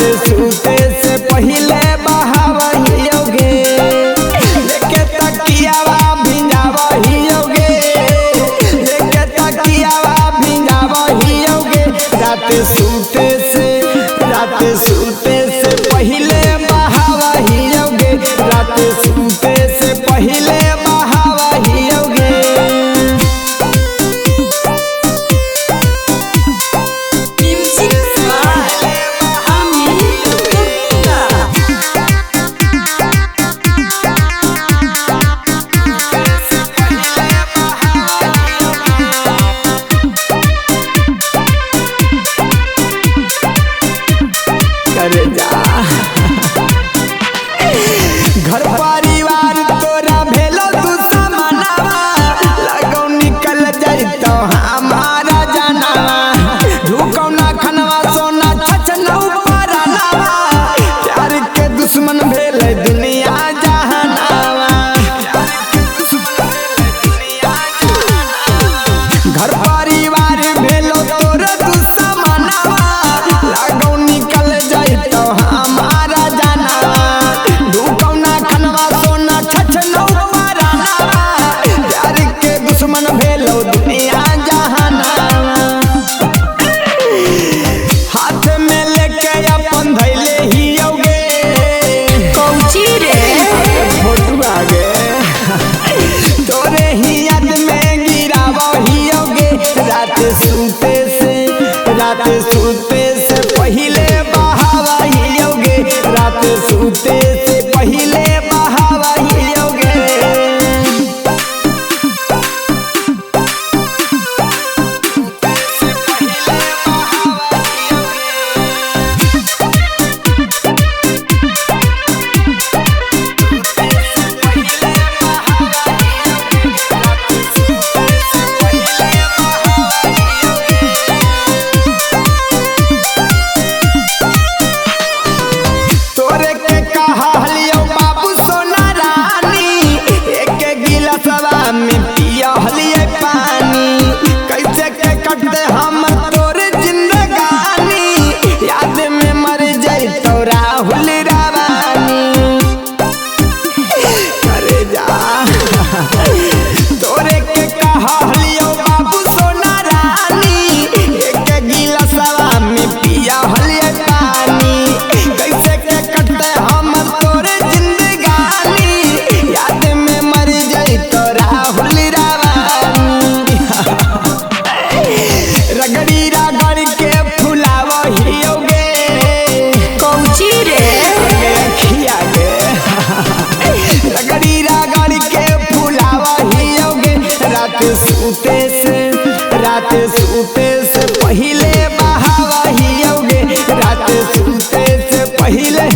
सूते से पहिले बहावहियोगे, लेके तकियावा भिंजावहियोगे, लेके तकियावा भिंजावहियोगे। रात सूते से पहिले बहावहियोगे, रात सूते से पहिले बहावहियोगे। घर परिवार तोरा भेलो तू समानावा, लगो निकल जाइतो हमारा जनावा। ढुकौ ना खनवा सोना छछनौ परानावा, प्यार के दुश्मन भेले दुनिया जहानावा। घर परिवार भेलो तोरा तू समानावा, लगो निकल जाइतो हमारा जनावा। ढुकौ ना खनवा सोना छछनौ परानावा, प्यार के दुश्मन भेलो दुनिया जहानावा। हाथ में लेके अपन धैले हियोगे, कौची रे फोटू आगे तोरे ही याद में गिरावहियोगे। रात सूते से पहिले बहावहियोगे, रात सूते से पहिले बहावहियोगे। तोरे के कहा हलियो बाबू सोना रानी, एक गिलासवा में पिया हलिए पानी। कैसे के कटते हम तोरे जिंदगानी, याद में मर जाइतो राहुल रावानी। अरे जा तोरे के कहा हलियो बाबू सोना रानी, एक गिलासवा में पिया हलिए पानी। कैसे के कटते हम तोरे जिंदगानी, याद में मर जाइतो राहुल रावानी। रगड़ी रगड़ के फुलावहियोगे, कौची रे अखिया गे रगड़ी रगड़ के फुलावहियोगे। रात सूते से पहिले बहावहियोगे, रात सूते से पहिले